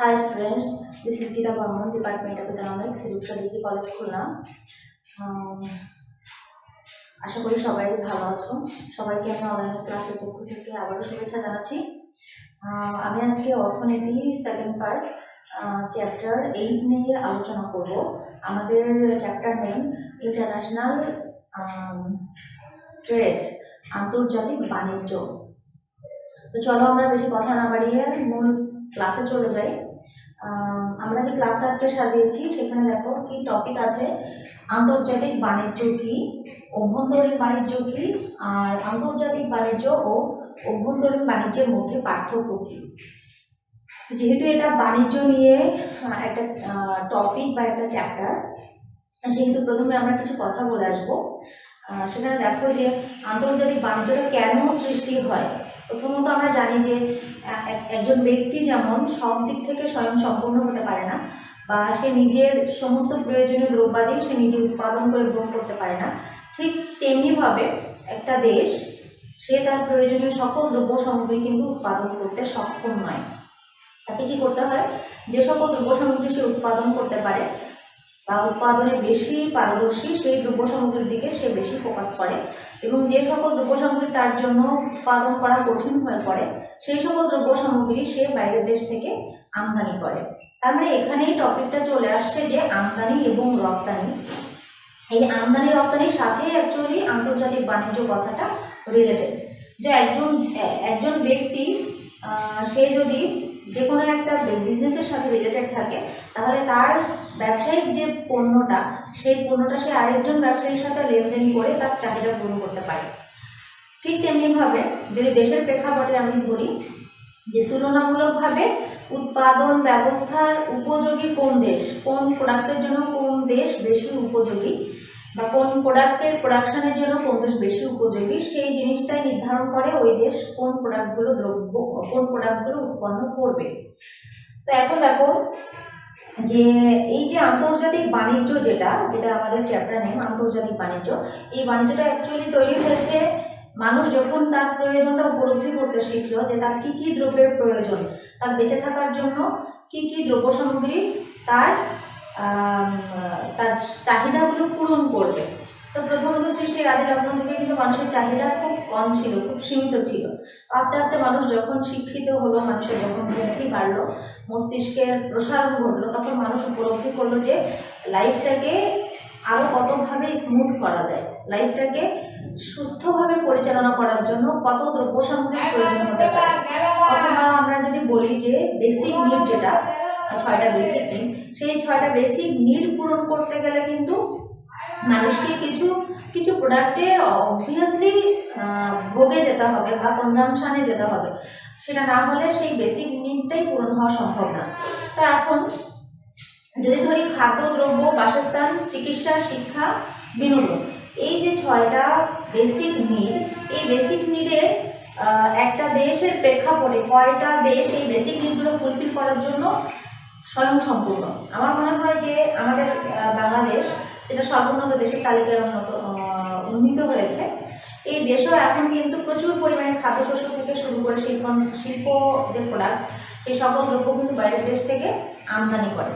Hi students, this is Geeta Barman, Department of Economics, Sirupsha Degree College, Khulna. আশা করি সবাই ভালো আছো। সবাইকে আমি অনলাইন ক্লাসের পক্ষ থেকে আবারও শুভেচ্ছা জানাচ্ছি। আমি আজকে অর্থনীতি সেকেন্ড পার্ট চ্যাপ্টার 8 নিয়ে আলোচনা করব। আমাদের চ্যাপ্টার নেম ইন্টারন্যাশনাল ট্রেড, আন্তর্জাতিক বাণিজ্য। তো চলো আমরা বেশি কথা না বাড়িয়ে মূল ক্লাসে চলে যাই। আমরা যে ক্লাসটা আজকে সাজিয়েছি সেখানে দেখো কি টপিক আছে, আন্তর্জাতিক বাণিজ্য কি, অভ্যন্তরীণ বাণিজ্য কি, আর আন্তর্জাতিক বাণিজ্য ও অভ্যন্তরীণ বাণিজ্যের মধ্যে পার্থক্য কি। যেহেতু এটা বাণিজ্য নিয়ে একটা টপিক বা একটা চ্যাপ্টার, সেহেতু প্রথমে আমরা কিছু কথা বলে আসবো। সেখানে দেখো যে আন্তর্জাতিক বাণিজ্যটা কেন সৃষ্টি হয়। প্রথমত আমরা জানি যে একজন ব্যক্তি যেমন সব দিক থেকে স্বয়ং সম্পূর্ণ হতে পারে না, বা সে নিজের সমস্ত প্রয়োজনীয় দ্রব্যাদি সে নিজে উৎপাদন করে ভোগ করতে পারে না, ঠিক তেমনিভাবে একটা দেশ সে তার প্রয়োজনীয় সকল দ্রব্য সামগ্রী কিন্তু উৎপাদন করতে সক্ষম নয়। তাকে কি করতে হয়, যে সকল দ্রব্য সামগ্রী সে উৎপাদন করতে পারে বা উৎপাদনে বেশি পারদর্শী সেই দ্রব্য সামগ্রীর দিকে সে বেশি ফোকাস করে, এবং যে সকল দ্রব্য সামগ্রী তার জন্য উৎপাদন করা কঠিন হয়ে পড়ে সেই সকল দ্রব্য সামগ্রী সে বাইরের দেশ থেকে আমদানি করে। তার মানে এখানেই টপিকটা চলে আসছে যে আমদানি এবং রপ্তানি। এই আমদানি রপ্তানির সাথে অ্যাকচুয়ালি আন্তর্জাতিক বাণিজ্য কথাটা রিলেটেড। যে একজন ব্যক্তি সে যদি যে কোনো একটা বিজনেসের সাথে রিলেটেড থাকে, তাহলে তার ব্যবসায়িক যে পণ্যটা, সেই পণ্যটা সে আরেকজন ব্যবসায়ীর সাথে লেনদেন করে তার চাহিদা পূরণ করতে পারে। ঠিক তেমনিভাবে যদি দেশের প্রেক্ষাপটে আমি ধরি যে তুলনামূলকভাবে উৎপাদন ব্যবস্থার উপযোগী কোন দেশ, কোন প্রোডাক্টের জন্য কোন দেশ বেশি উপযোগী, বা কোন প্রোডাক্টের প্রোডাকশনের জন্য কোন দেশ বেশি উপযোগী, সেই জিনিসটাই নির্ধারণ করে ওই দেশ কোন প্রোডাক্টগুলো উৎপন্ন করবে। তো এখন দেখো যে এই যে আন্তর্জাতিক বাণিজ্য যেটা আমাদের চ্যাপ্টার নেম আন্তর্জাতিক বাণিজ্য, এই বাণিজ্যটা অ্যাকচুয়ালি তৈরি হয়েছে মানুষ যখন তার প্রয়োজনটা উপলব্ধি করতে শিখলো, যে তার কি কি দ্রব্যের প্রয়োজন, তার বেঁচে থাকার জন্য কি কি দ্রব্য সামগ্রী তার চাহিদাগুলো পূরণ করবে। তো প্রথমত সৃষ্টির আদি লগ্ন থেকে কিন্তু মানুষের চাহিদা খুব কম ছিল, খুব সীমিত ছিল। আস্তে আস্তে মানুষ যখন শিক্ষিত হলো, মানুষের যখন বুদ্ধি বাড়লো, মস্তিষ্কের প্রসারণ ঘটলো, তখন মানুষ উপলব্ধি করলো যে লাইফটাকে আরো কতভাবে স্মুথ করা যায়, লাইফটাকে সুস্থভাবে পরিচালনা করার জন্য কত দ্রব্য সামগ্রীর প্রয়োজন হতে পারে। অথবা আমরা যদি বলি যে বেসিক নিড, যেটা 6টা বেসিক নিড, সেই 6টা বেসিক নিড পূরণ করতে গেলে কিন্তু মানুষকে কিছু প্রোডাক্টে অবভিয়াসলি ভোগে যেতে হবে বা কনজামশনে যেতে হবে। সেটা না হলে সেই বেসিক নিডটাই পূরণ হওয়া সম্ভব না। তো এখন যদি ধরি খাদ্য, দ্রব্য, বাসস্থান, চিকিৎসা, শিক্ষা, বিনোদন, এই যে 6টা বেসিক নিড, এই বেসিক নিডের একটা দেশের প্রেক্ষাপটে কয়টা দেশ এই বেসিক নিডগুলো ফুলফিল করার জন্য স্বয়ং সম্পূর্ণ। আমার মনে হয় যে আমাদের বাংলাদেশ, যেটা সর্বোন্নত দেশের তালিকায় উন্নীত হয়েছে, এই দেশও এখন কিন্তু প্রচুর পরিমাণে খাদ্যশস্য থেকে শুরু করে শিল্প যে প্রোডাক্ট, এই সকল দ্রব্য কিন্তু বাইরের দেশ থেকে আমদানি করে।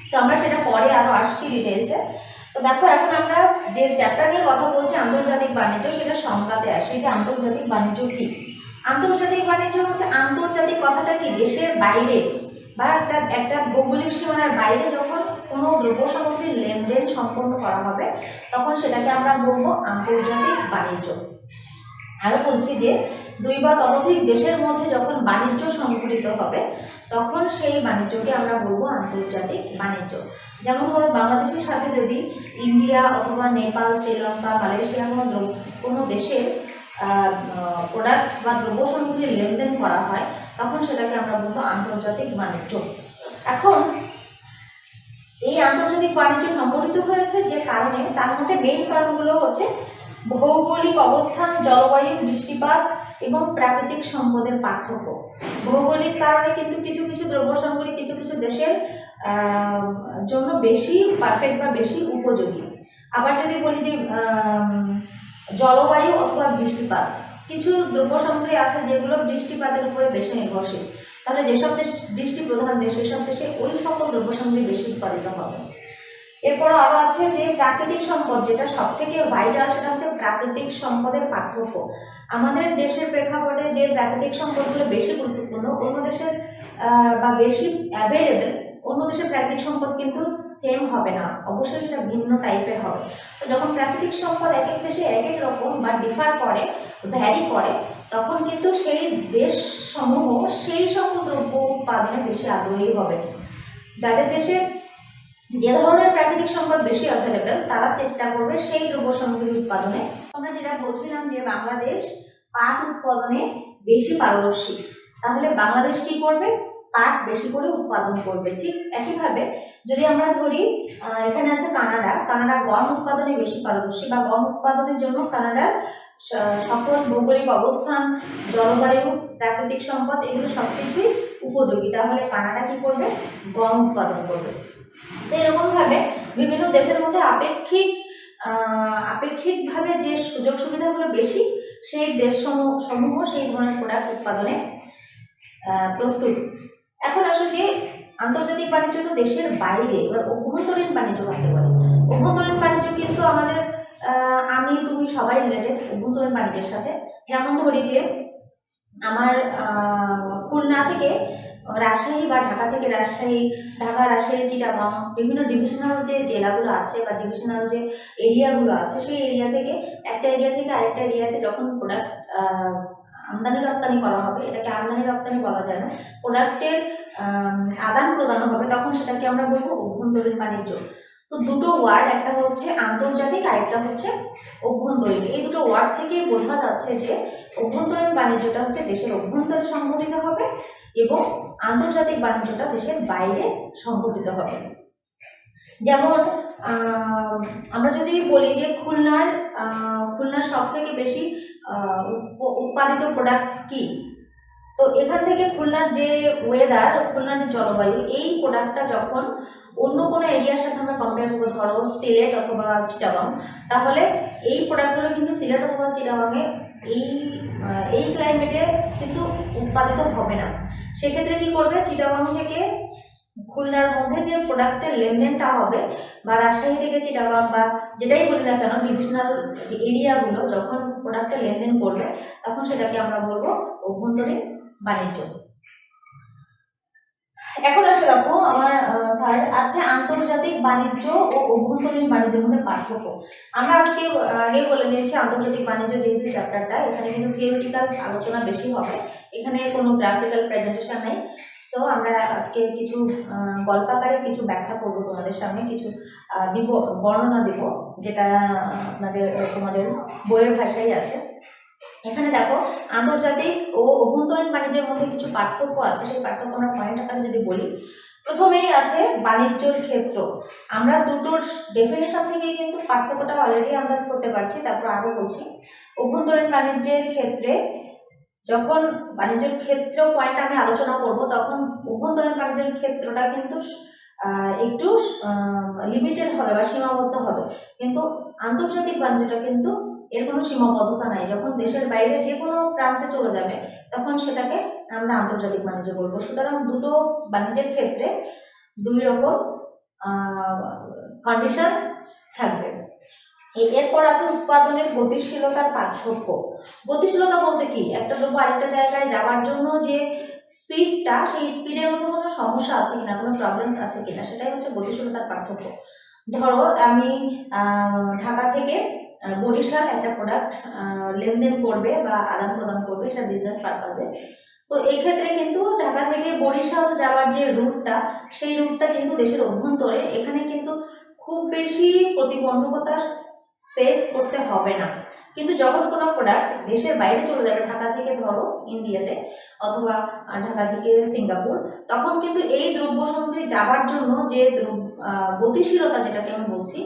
তো আমরা সেটা পরে আরো আসছি ডিটেলসে। তো দেখো এখন আমরা যে চ্যাপ্টার নিয়ে কথা বলছি আন্তর্জাতিক বাণিজ্য, সেটা সংজ্ঞাতে আসে যে আন্তর্জাতিক বাণিজ্য কি। আন্তর্জাতিক বাণিজ্য হচ্ছে, আন্তর্জাতিক কথাটা কি, দেশের বাইরে বা একটা ভৌগোলিক সীমানার বাইরে যখন কোনো দ্রব্য সামগ্রীর লেনদেন সম্পন্ন করা হবে, তখন সেটাকে আমরা বলবো আন্তর্জাতিক বাণিজ্য। আরো বলছি যে 2 বা ততোধিক দেশের মধ্যে যখন বাণিজ্য সংঘটিত হবে, তখন সেই বাণিজ্যকে আমরা বলবো আন্তর্জাতিক বাণিজ্য। যেমন ধরো বাংলাদেশের সাথে যদি ইন্ডিয়া অথবা নেপাল, শ্রীলঙ্কা, মালয়েশিয়া কোনো দেশের প্রোডাক্ট বা দ্রব্য সামগ্রীর লেনদেন করা হয়, তখন সেটাকে আমরা বলবো আন্তর্জাতিক বাণিজ্য। এখন এই আন্তর্জাতিক বাণিজ্য সংগঠিত হয়েছে যে কারণে, তার মধ্যে মেইন কারণগুলো হচ্ছে ভৌগোলিক অবস্থান, জলবায়ু, বৃষ্টিপাত এবং প্রাকৃতিক সম্পদের পার্থক্য। ভৌগোলিক কারণে কিন্তু কিছু কিছু দ্রব্য সামগ্রী কিছু কিছু দেশের জন্য বেশি পারফেক্ট বা বেশি উপযোগী। আবার যদি বলি যে জলবায়ু অথবা বৃষ্টিপাত, কিছু দ্রব্য সামগ্রী আছে যেগুলো বৃষ্টিপাতের উপরে বেশি নির্ভরশীল। তাহলে যেসব দেশ বৃষ্টি প্রধান দেশ সেসব দেশে ওই সকল দ্রব্য সামগ্রী বেশি উৎপাদিত হবে। এরপর আরো আছে যে প্রাকৃতিক সম্পদ, যেটা সব থেকে ভাইটাল, সেটা হচ্ছে প্রাকৃতিক সম্পদের পার্থক্য। আমাদের দেশের প্রেক্ষাপটে যে প্রাকৃতিক সম্পদগুলো বেশি গুরুত্বপূর্ণ, অন্য দেশের বা বেশি অ্যাভেলেবেল, অন্য দেশের প্রাকৃতিক সম্পদ কিন্তু সেম হবে না, অবশ্যই সেটা ভিন্ন টাইপের হবে। তো যখন প্রাকৃতিক সম্পদ এক এক দেশে এক এক রকম বা ডিফার করে, ভ্যারি করে, তখন কিন্তু সেই দেশ সমূহ সেই সকল দ্রব্য উৎপাদনে বেশি আগ্রহী হবে। যাদের দেশে যে ধরনের প্রাকৃতিক সম্পদ বেশি অ্যাভেলেবেল, তারা চেষ্টা করবে সেই দ্রব্য সামগ্রী উৎপাদনে। আমরা যেটা বলছিলাম যে বাংলাদেশ পাট উৎপাদনে বেশি পারদর্শী, তাহলে বাংলাদেশ কি করবে? পাট বেশি করে উৎপাদন করবে। ঠিক একইভাবে যদি আমরা ধরি এখানে আছে কানাডা, কানাডা গম উৎপাদনে বেশি পারদর্শী, বা গম উৎপাদনের জন্য কানাডার সকল ভৌগোলিক অবস্থান, জলবায়ু, প্রাকৃতিক সম্পদ এগুলো সবকিছুই উপযোগী, তাহলে কানাডা কি করবে? গম উৎপাদন করবে। তো এরকমভাবে বিভিন্ন দেশের মধ্যে আপেক্ষিকভাবে যে সুযোগ সুবিধাগুলো বেশি, সেই দেশ সমূহ সেই ধরনের প্রোডাক্ট উৎপাদনে প্রস্তুত। এখন আসো যে আন্তর্জাতিক বাণিজ্য তো দেশের বাইরে, এবার অভ্যন্তরীণ বাণিজ্য কাকে বলে? অভ্যন্তরীণ বাণিজ্য কিন্তু আমাদের আমি তুমি সবাই রিলেটেড অভ্যন্তরীণ বাণিজ্যের সাথে। যেমন ধরি যে আমার খুলনা থেকে রাজশাহী, বা ঢাকা থেকে রাজশাহী, ঢাকা, রাজশাহী, চিটাগাং, বিভিন্ন ডিভিশনাল যে জেলাগুলো আছে বা ডিভিশনাল যে এরিয়াগুলো আছে, সেই এরিয়া থেকে একটা এরিয়া থেকে আরেকটা এরিয়াতে যখন প্রোডাক্ট আমদানি রপ্তানি করা হবে, এটাকে আমদানি রপ্তানি বলা যায় না, প্রোডাক্টের আদান প্রদান হবে, তখন সেটাকে আমরা বলবো অভ্যন্তরীণ বাণিজ্য। তো দুটো ওয়ার্ড, একটা হচ্ছে আন্তর্জাতিক, আরেকটা হচ্ছে অভ্যন্তরীণ। এই দুটো ওয়ার্ড থেকে বোঝা যাচ্ছে যে অভ্যন্তরীণ বাণিজ্যটা হচ্ছে দেশের অভ্যন্তরে সংঘটিত হবে এবং আন্তর্জাতিক বাণিজ্যটা দেশের বাইরে সংঘটিত হবে। যেমন আমরা যদি বলি যে খুলনার সব থেকে বেশি উৎপাদিত প্রোডাক্ট কি, তো এখান থেকে খুলনার যে ওয়েদার, খুলনার যে জলবায়ু, এই প্রোডাক্টটা যখন অন্য কোনো এরিয়ার সাথে আমরা কম্পেয়ার করবো, ধরো সিলেট অথবা চিটাগাং, তাহলে এই প্রোডাক্টগুলো কিন্তু সিলেট অথবা চিটাগাংয়ে এই ক্লাইমেটে কিন্তু উৎপাদিত হবে না। সেক্ষেত্রে কি করবে? চিটাগাং থেকে খুলনার মধ্যে যে প্রোডাক্টের লেনদেনটা হবে, বা রাজশাহী থেকে চিটাগাং, বা যেটাই বলি না কেন, ডিভিশনাল যে এরিয়াগুলো যখন প্রোডাক্টের লেনদেন করবে, তখন সেটাকে আমরা বলবো অভ্যন্তরীণ বাণিজ্য। এখন আসে দেখো আমার থার্ড আছে আন্তর্জাতিক বাণিজ্য ও অভ্যন্তরীণ বাণিজ্যের মধ্যে পার্থক্য। আমরা আজকে আগে বলে নিয়েছি আন্তর্জাতিক বাণিজ্য যেহেতু চ্যাপ্টারটা, এখানে কিন্তু থিওরিটিক্যাল আলোচনা বেশি হবে, এখানে কোনো গ্রাফিক্যাল প্রেজেন্টেশন নেই। সো আমরা আজকে কিছু গল্পাকারে কিছু ব্যাখ্যা করব তোমাদের সামনে, কিছু বর্ণনা দেব, যেটা তোমাদের বইয়ের ভাষায় আছে। এখানে দেখো আন্তর্জাতিক ও অভ্যন্তরীণ বাণিজ্যের মধ্যে কিছু পার্থক্য আছে, সেই পার্থক্য আমরা পয়েন্ট আকারে যদি বলি, প্রথমেই আছে বাণিজ্যের ক্ষেত্র। আমরা দুটোর ডেফিনেশন থেকে কিন্তু পার্থক্যটা অলরেডি আন্দাজ করতে পারছি, তারপর আরো বলছি। অভ্যন্তরীণ বাণিজ্যের ক্ষেত্রে যখন বাণিজ্যের ক্ষেত্র পয়েন্ট আমি আলোচনা করব, তখন অভ্যন্তরীণ বাণিজ্যের ক্ষেত্রটা কিন্তু একটু লিমিটেড হবে বা সীমাবদ্ধ হবে, কিন্তু আন্তর্জাতিক বাণিজ্যটা কিন্তু এর কোনো সীমাবদ্ধতা নাই। যখন দেশের বাইরে যে কোনো প্রান্তে চলে যাবে, তখন সেটাকে আমরা আন্তর্জাতিক বাণিজ্য বলবো। সুতরাং দুটো বাণিজ্যের ক্ষেত্রে দুই রকম কন্ডিশনস থাকবে। এরপর আছে উৎপাদনের গতিশীলতার পার্থক্য। গতিশীলতা বলতে কি? একটা দ্রব্য আরেকটা জায়গায় যাওয়ার জন্য যে স্পিডটা, সেই স্পিডের মধ্যে কোনো সমস্যা আছে কিনা, কোনো প্রবলেমস আছে কিনা, সেটাই হচ্ছে গতিশীলতার পার্থক্য। ধরো আমি ঢাকা থেকে বরিশাল একটা প্রোডাক্ট লেনদেন করবে বা আদান প্রদান করবে, এটা বিজনেস পারপাজে। তো এই ক্ষেত্রে কিন্তু ঢাকা থেকে বরিশাল যাওয়ার যে রুটটা, সেই রুটটা যেহেতু দেশের অভ্যন্তরে, এখানে কিন্তু খুব বেশি প্রতিবন্ধকতার ফেস করতে হবে না। কিন্তু যখন কোনো প্রোডাক্ট দেশের বাইরে চলে যাবে, ঢাকা থেকে ধরো ইন্ডিয়াতে অথবা ঢাকা থেকে সিঙ্গাপুর, তখন কিন্তু এই দ্রব্য সামগ্রী যাবার জন্য যে গতিশীলতা, যেটাকে আমি বলছি,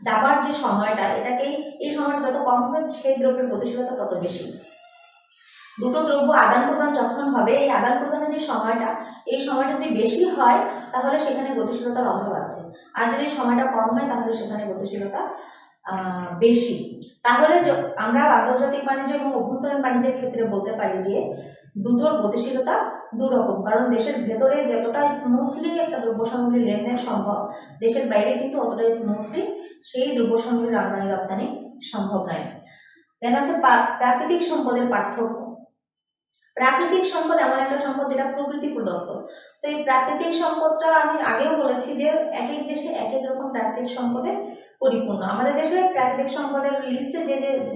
যাবার যে সময়টা, এই সময়টা যত কম হবে, সেই দ্রব্যের গতিশীলতা তত বেশি। দুটো দ্রব্য আদান প্রদান যখন হবে, এই আদান প্রদানের যে সময়টা, এই সময়টা যদি বেশি হয়, তাহলে সেখানে গতিশীলতার অভাব আছে, আর যদি সময়টা কম হয়, তাহলে সেখানে গতিশীলতা বেশি। তাহলে আমরা আন্তর্জাতিক বাণিজ্য এবং অভ্যন্তরীণ বাণিজ্যের ক্ষেত্রে বলতে পারি যে দুটোর গতিশীলতা দুরকম, কারণ দেশের ভেতরে যতটা স্মুথলি একটা দ্রব্য সামগ্রী লেনদেন সম্ভব, দেশের বাইরে কিন্তু অতটাই স্মুথলি সেই দ্রব্য সামগ্রীর আমদানি রপ্তানি সম্ভব নয়। দেন আছে প্রাকৃতিক সম্পদের পার্থক্য। প্রাকৃতিক সম্পদ এমন একটা সম্পদ যেটা প্রকৃতি প্রদত্ত। তো এই প্রাকৃতিক সম্পদটা আমি আগেও বলেছি যে এক এক দেশে এক এক রকম প্রাকৃতিক সম্পদে পরিপূর্ণ। আমাদের দেশে প্রাকৃতিক সম্পদের লিস্টে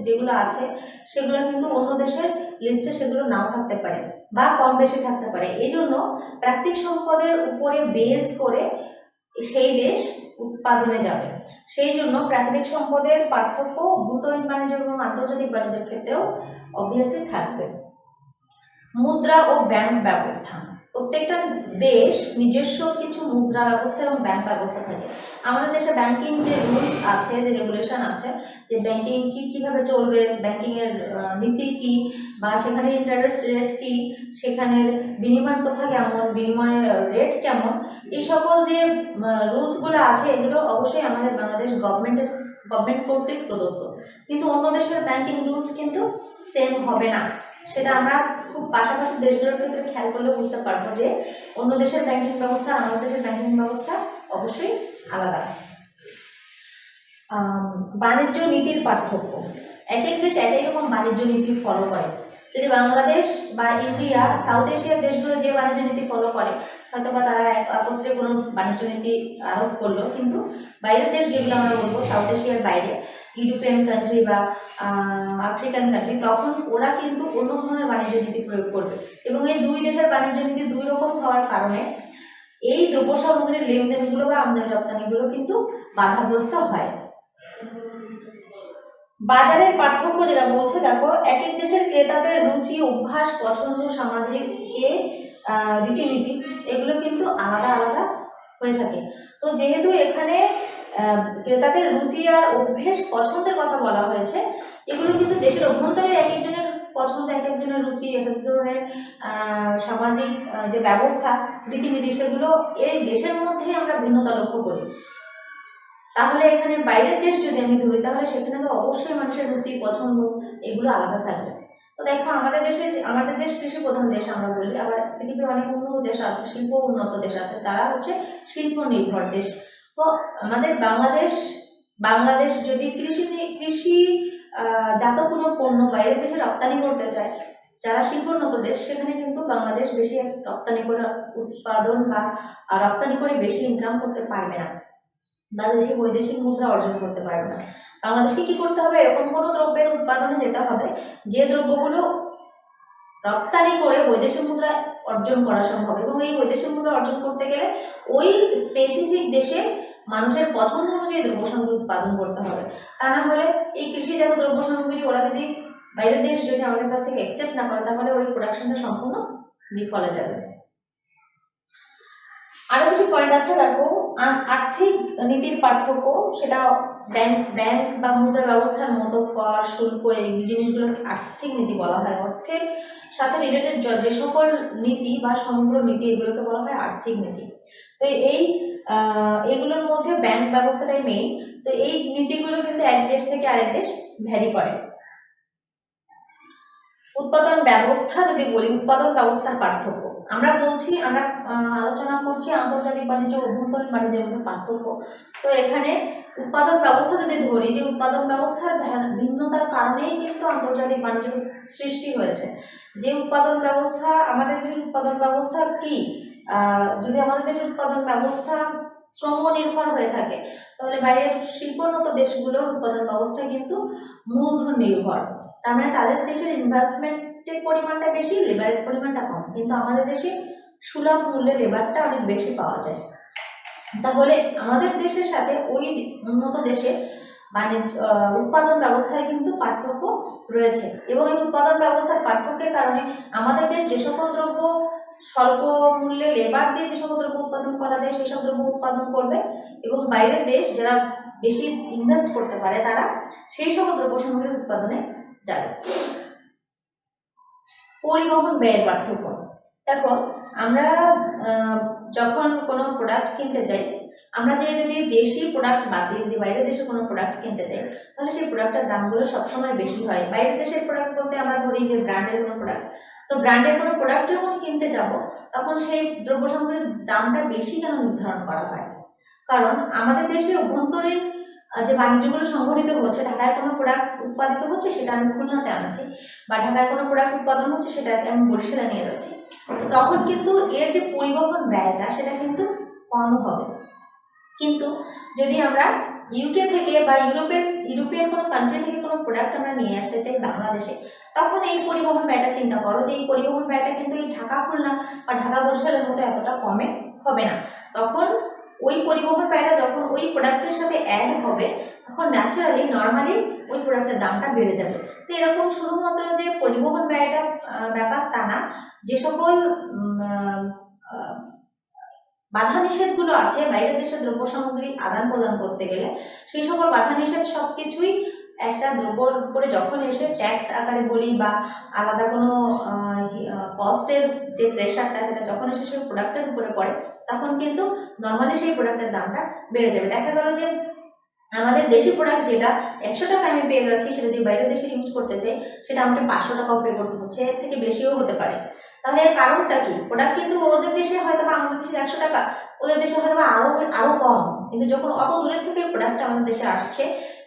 যেগুলো আছে সেগুলো কিন্তু অন্য দেশের লিস্টে সেগুলো নাও থাকতে পারে বা কম বেশি থাকতে পারে। এই জন্য প্রাকৃতিক সম্পদের উপরে বেস করে সেই দেশ উৎপাদনে যাবে। সেই জন্য প্রাকৃতিক সম্পদের পার্থক্য অভ্যন্তরীণ বাণিজ্য এবং আন্তর্জাতিক বাণিজ্যের ক্ষেত্রেও অবভিয়াসলি থাকবে। মুদ্রা ও ব্যাংক ব্যবস্থা। প্রত্যেকটা দেশ নিজস্ব কিছু মুদ্রা ব্যবস্থা এবং ব্যাংক ব্যবস্থা থাকে। আমাদের দেশে ব্যাংকিং যে রুলস আছে, যে রেগুলেশন আছে, যে ব্যাংকিং কিভাবে চলবে, ব্যাংকিং এর নীতি কি, বা সেখানে ইন্টারেস্ট রেট কি, সেখানের বিনিময় প্রথা কেমন, বিনিময় রেট কেমন, এই সকল যে রুলসগুলো আছে এগুলো অবশ্যই আমাদের বাংলাদেশ গভর্নমেন্ট কর্তৃক প্রদত্ত। কিন্তু অন্য দেশের ব্যাংকিং রুলস কিন্তু সেম হবে না। সেটা আমরা খুব পাশাপাশি দেশগুলোর ক্ষেত্রে খেয়াল করলে বুঝতে পারবো যে অন্য দেশের ব্যাংকিং ব্যবস্থা আর আমাদের দেশের ব্যাংকিং ব্যবস্থা অবশ্যই আলাদা। বাণিজ্য নীতির পার্থক্য। এক এক দেশ এক এক রকম বাণিজ্য নীতি ফলো করে। যদি বাংলাদেশ বা ইন্ডিয়া, সাউথ এশিয়ার দেশগুলো যে বাণিজ্য নীতি ফলো করে, হয়তো বা তারা একত্রে কোনো বাণিজ্য নীতি আরোপ করলো, কিন্তু বাইরের দেশ যেগুলো আমরা বলবো সাউথ এশিয়ার বাইরে, ইউরোপিয়ান কান্ট্রি বা আফ্রিকান কান্ট্রি, তখন ওরা কিন্তু অন্য ধরনের বাণিজ্য নীতি প্রয়োগ করবে। এবং এই দুই দেশের বাণিজ্য নীতি দুই রকম হওয়ার কারণে এই দ্রব্য সামগ্রীর লেনদেনগুলো বা আমদানি রপ্তানিগুলো কিন্তু বাধাগ্রস্ত হয়। বাজারের পার্থক্য যেটা বলছে, দেখো এক এক দেশের ক্রেতাদের রুচি, অভ্যাস, পছন্দ, সামাজিক যে রীতিনীতি, এগুলো কিন্তু আলাদা আলাদা হয়ে থাকে। তো যেহেতু এখানে ক্রেতাদের রুচি আর অভ্যেস, পছন্দের কথা বলা হয়েছে, এগুলো কিন্তু দেশের অভ্যন্তরে এক একজনের পছন্দ, এক একজনের রুচি, এক এক ধরনের সামাজিক যে ব্যবস্থা, রীতিনীতি, সেগুলো এই দেশের মধ্যেই আমরা ভিন্নতা লক্ষ্য করি। তাহলে এখানে বাইরের দেশ যদি আমি ধরি, তাহলে সেখানে তো অবশ্যই মানুষের রুচি, পছন্দ এগুলো আলাদা থাকবে। তো দেখো আমাদের দেশ কৃষি প্রধান দেশ আমরা বলি, আবার পৃথিবীর অনেক উন্নত দেশ আছে, শিল্প উন্নত দেশ আছে, তারা হচ্ছে শিল্প নির্ভর দেশ। তো আমাদের বাংলাদেশ যদি কৃষি জাত কোনো পণ্য বাইরের দেশে রপ্তানি করতে চায়, যারা শিল্পোন্নত দেশ, সেখানে কিন্তু বাংলাদেশ বেশি রপ্তানি করে উৎপাদন বা রপ্তানি করে বেশি ইনকাম করতে পারবে না, বা বেশি বৈদেশিক মুদ্রা অর্জন করতে পারবে না। বাংলাদেশকে কি করতে হবে? এরকম কোনো দ্রব্যের উৎপাদনে যেতে হবে যে দ্রব্যগুলো রপ্তানি করে বৈদেশিক মুদ্রা অর্জন করা সম্ভব, এবং এই বৈদেশিক মুদ্রা অর্জন করতে গেলে ওই স্পেসিফিক দেশে মানুষের পছন্দ অনুযায়ী দ্রব্য সামগ্রী উৎপাদন করতে হবে। তা না হলে এই কৃষিজাত দ্রব্য সামগ্রী ওরা যদি বাইরের দেশ যদি আমাদের কাছ থেকে অ্যাকসেপ্ট না করে, তাহলে ওই প্রোডাকশনটা সম্পূর্ণ বিফলে যাবে। আরো কিছু পয়েন্ট আছে, দেখো আর্থিক নীতির পার্থক্য, সেটা ব্যাংক বা মুদ্রা ব্যবস্থার মতো কর, শুল্ক, এই জিনিসগুলো আর্থিক নীতি বলা হয়। অর্থের সাথে রিলেটেড যে সকল নীতি বা সমগ্র নীতি, এগুলোকে বলা হয় আর্থিক নীতি। তো এগুলোর মধ্যে ব্যাংক ব্যবস্থাটাই মেইন। তো এই নীতিগুলো কিন্তু এক দেশ থেকে আরেক দেশ ভ্যারি করে। উৎপাদন ব্যবস্থা যদি বলি, উৎপাদন ব্যবস্থার পার্থক্য আমরা আলোচনা করছি আন্তর্জাতিক বাণিজ্য, অভ্যন্তরীণ বাণিজ্যের মধ্যে পার্থক্য। তো এখানে উৎপাদন ব্যবস্থা যদি ধরি, যে উৎপাদন ব্যবস্থার ভিন্নতার কারণেই কিন্তু আন্তর্জাতিক বাণিজ্য সৃষ্টি হয়েছে। যে উৎপাদন ব্যবস্থা, আমাদের দেশের উৎপাদন ব্যবস্থা কি, যদি আমাদের দেশের উৎপাদন ব্যবস্থা শ্রম নির্ভর হয়ে থাকে, তাহলে বাইরের শিল্পোন্নত দেশগুলোর উৎপাদন ব্যবস্থা কিন্তু মূলধন নির্ভর। তার মানে তাদের দেশের ইনভেস্টমেন্টের পরিমাণটা বেশি, লেবারের পরিমাণটা কম, কিন্তু আমাদের দেশে সুলভ মূল্যে লেবারটা অনেক বেশি পাওয়া যায়। তাহলে আমাদের দেশের সাথে ওই উন্নত দেশের উৎপাদন ব্যবস্থায় কিন্তু পার্থক্য রয়েছে, এবং এই উৎপাদন ব্যবস্থার পার্থক্যের কারণে আমাদের দেশ যে সকল দ্রব্য স্বল্প মূল্যে লেবার দিয়ে যে সকল দ্রব্য উৎপাদন করা যায় সেই সব দ্রব্য উৎপাদন করবে, এবং বাইরের দেশ যারা বেশি ইনভেস্ট করতে পারে তারা সেই সকল দ্রব্য সামগ্রীর উৎপাদনে যাবে। পরিবহন ব্যয়ের পার্থক্য। দেখো আমরা যখন কোনো প্রোডাক্ট কিনতে যাই, আমরা যদি দেশি প্রোডাক্ট বাদ দিয়ে যদি বাইরের দেশে কোনো প্রোডাক্ট কিনতে যাই, তাহলে সেই প্রোডাক্টের দামগুলো সবসময় বেশি হয়। বাইরের দেশের প্রোডাক্ট বলতে আমরা ধরি যে ব্র্যান্ডের কোনো প্রোডাক্ট, তো তো ব্র্যান্ডের কোনো প্রোডাক্ট যখন কিনতে যাব তখন সেই দ্রব্য সামগ্রীর দামটা বেশি কেন নির্ধারণ করা হয়? কারণ আমাদের দেশে অভ্যন্তরীণ যে বাণিজ্যগুলো সংঘটিত হচ্ছে, ঢাকায় কোনো প্রোডাক্ট উৎপাদিত হচ্ছে সেটা আমি খুলনাতে আনছি, বা ঢাকায় কোনো প্রোডাক্ট উৎপাদন হচ্ছে সেটা আমি বরিশালে নিয়ে যাচ্ছি, তো তখন কিন্তু এর যে পরিবহন ব্যয়টা সেটা কিন্তু কম হবে। কিন্তু যদি আমরা ইউকে থেকে বা ইউরোপিয়ান কোনো কান্ট্রি থেকে কোনো প্রোডাক্ট আমরা নিয়ে আসতে চাই বাংলাদেশে, তখন এই পরিবহন ব্যয়টা চিন্তা করো যে এই পরিবহন ব্যয়টা কিন্তু এই ঢাকা খুলনা বা ঢাকা বরিশালের মতো এতটা কমে হবে না। তখন ওই পরিবহন ব্যয়টা যখন ওই প্রোডাক্টের সাথে অ্যাড হবে তখন ন্যাচারালি নর্মালি ওই প্রোডাক্টের দামটা বেড়ে যাবে। তো এরকম শুধুমাত্র যে পরিবহন ব্যয়টা ব্যাপার তা না, যে সকল বাধা নিষেধগুলো আছে বাইরের দেশে দ্রব্য সামগ্রী আদান প্রদান করতে গেলে, সেই সকল বাধা নিষেধ সবকিছুই একটা দ্রব্যর উপরে যখন এসে ট্যাক্স আকারে বলি বা আলাদা কোনো কস্টের যে প্রেশারটা সেটা যখন এসে সেই প্রোডাক্টের উপরে পড়ে তখন কিন্তু নর্মালি সেই প্রোডাক্টের দামটা বেড়ে যাবে। দেখা গেল যে আমাদের দেশি প্রোডাক্ট যেটা 100 টাকা আমি পেয়ে যাচ্ছি, সেটা যদি বাইরের দেশে ইউজ করতে চাই সেটা আমাকে 500 টাকাও পে করতে হচ্ছে, এর থেকে বেশিও হতে পারে। তাহলে এর কারণটা কি? প্রোডাক্ট কিন্তু ওদের দেশে হয়তো বা আমাদের দেশে 100 টাকা, ওদের দেশে হয়তো বা আরো কম, কিন্তু যখন অত দূরের থেকে প্রোডাক্ট আমাদের দেশে আসছে,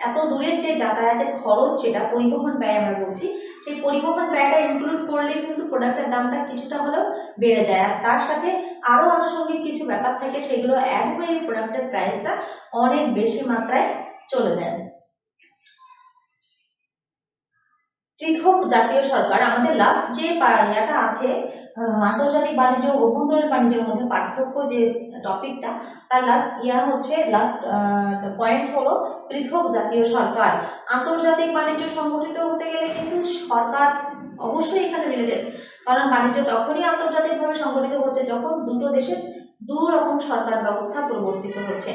এত দূরের যে যাতায়াতের খরচ, যেটা পরিবহন ব্যয় আমরা বলছি, সেই পরিবহন ব্যয়টা ইনক্লুড করলে কিন্তু প্রোডাক্টের দামটা কিছুটা হলেও বেড়ে যায়। আর তার সাথে আরো আনুষঙ্গিক কিছু ব্যাপার থাকে, সেগুলো অ্যাড হয়ে এই প্রোডাক্টের প্রাইসটা অনেক বেশি মাত্রায় চলে যায়। পৃথক জাতীয় সরকার, আমাদের লাস্ট যে ইয়াটা আছে আন্তর্জাতিক বাণিজ্য ও অভ্যন্তরীণ বাণিজ্যের মধ্যে পার্থক্য, যে টপিকটা, তার লাস্ট পয়েন্ট হলো পৃথক জাতীয় সরকার। আন্তর্জাতিক বাণিজ্য সংগঠিত হতে গেলে কিন্তু সরকার অবশ্যই এখানে রিলেটেড, কারণ বাণিজ্য তখনই আন্তর্জাতিকভাবে সংগঠিত হচ্ছে যখন দুটো দেশের দু রকম সরকার ব্যবস্থা পরিবর্তিত হচ্ছে।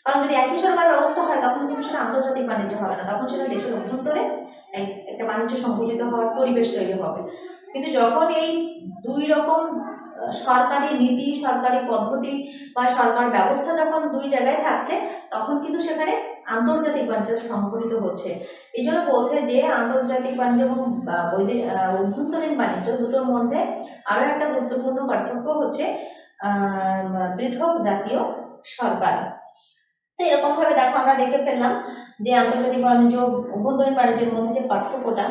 কারণ যদি একই সরকার ব্যবস্থা হয় তখন কিন্তু সেটা আন্তর্জাতিক বাণিজ্য হবে না, তখন সেটা দেশের অভ্যন্তরে একটা বাণিজ্য সংগঠিত হওয়ার পরিবেশ তৈরি হবে। কিন্তু যখন এই দুই রকম সরকারি নীতি, সরকারি পদ্ধতি বা সরকার ব্যবস্থা যখন দুই জায়গায় থাকছে, তখন কিন্তু সেখানে আন্তর্জাতিক বাণিজ্য সংগঠিত হচ্ছে। এই জন্য বলছে যে আন্তর্জাতিক বাণিজ্য এবং অভ্যন্তরীণ বাণিজ্য দুটোর মধ্যে আরো একটা গুরুত্বপূর্ণ পার্থক্য হচ্ছে পৃথক জাতীয় সরকার। তো এরকম ভাবে দেখো আমরা দেখে ফেললাম যে আন্তর্জাতিক বাণিজ্য অভ্যন্তরীণ বাণিজ্যের মধ্যে যে পার্থক্যটা।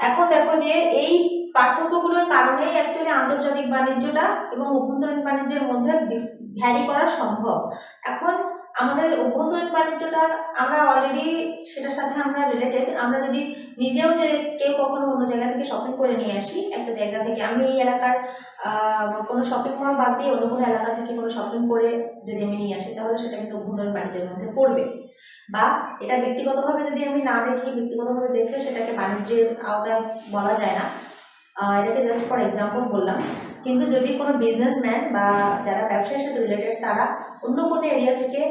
এখন দেখো যে এই পার্থক্যগুলোর কারণেই অ্যাকচুয়ালি আন্তর্জাতিক বাণিজ্যটা এবং অভ্যন্তরীণ বাণিজ্যের মধ্যে ভ্যারি করা সম্ভব। এখন আমাদের অভ্যন্তরীণ বাণিজ্যটা আমরা অলরেডি সেটার সাথে আমরা রিলেটেড, আমরা যদি নিজেও যে কেউ কখনো অন্য জায়গা থেকে শপিং করে নিয়ে আসি, একটা জায়গা থেকে আমি এই এলাকার কোনো শপিং মল বাদ দিয়ে অন্য কোনো এলাকা থেকে কোনো শপিং করে যদি আমি নিয়ে আসি, তাহলে সেটা কিন্তু অভ্যন্তরীণ বাণিজ্যের মধ্যে পড়বে। বা এটা ব্যক্তিগতভাবে যদি আমি না দেখি, ব্যক্তিগতভাবে দেখলে সেটাকে বাণিজ্যের আওতায় বলা যায় না, এটাকে জাস্ট ফর এক্সাম্পল বললাম। কিন্তু যদি কোনো বিজনেসম্যান বা যারা ব্যবসার সাথে রিলেটেড তারা অন্য কোনো এরিয়া থেকে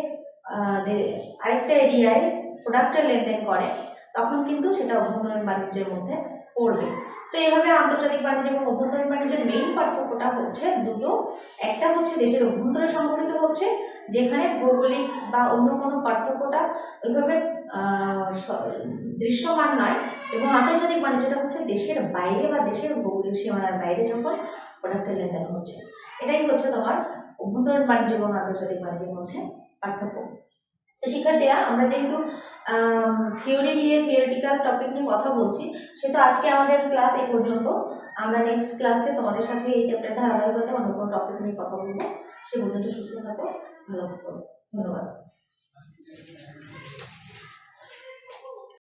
আরেকটা এরিয়ায় প্রোডাক্টের লেনদেন করে, তখন কিন্তু সেটা অভ্যন্তরীণ বাণিজ্যের মধ্যে পড়বে। তো এইভাবে আন্তর্জাতিক বাণিজ্য এবং অভ্যন্তরীণ বাণিজ্যের মেইন পার্থক্যটা হচ্ছে দুটো। একটা হচ্ছে দেশের অভ্যন্তরে সংঘটিত হচ্ছে, যেখানে ভৌগোলিক বা অন্য কোনো পার্থক্যটা ওইভাবে দৃশ্যমান নয়, এবং আন্তর্জাতিক বাণিজ্যটা হচ্ছে দেশের বাইরে বা দেশের ভৌগোলিক সীমানার বাইরে যখন প্রোডাক্টের লেনদেন হচ্ছে। এটাই হচ্ছে তোমার অভ্যন্তরীণ বাণিজ্য এবং আন্তর্জাতিক বাণিজ্যের মধ্যে পার্থক্য। তো শিক্ষার্থীরা, আমরা যেহেতু থিওরিটিক্যাল টপিক নিয়ে কথা বলছি, সেহেতু আজকে আমাদের ক্লাস এই পর্যন্ত। আমরা নেক্সট ক্লাসে তোমাদের সাথে এই চ্যাপ্টার ধারাবাহিকতা অন্য কোনো টপিক নিয়ে কথা বলবো। সে পর্যন্ত সুস্থ থাকো, ভালো থাকো, ধন্যবাদ।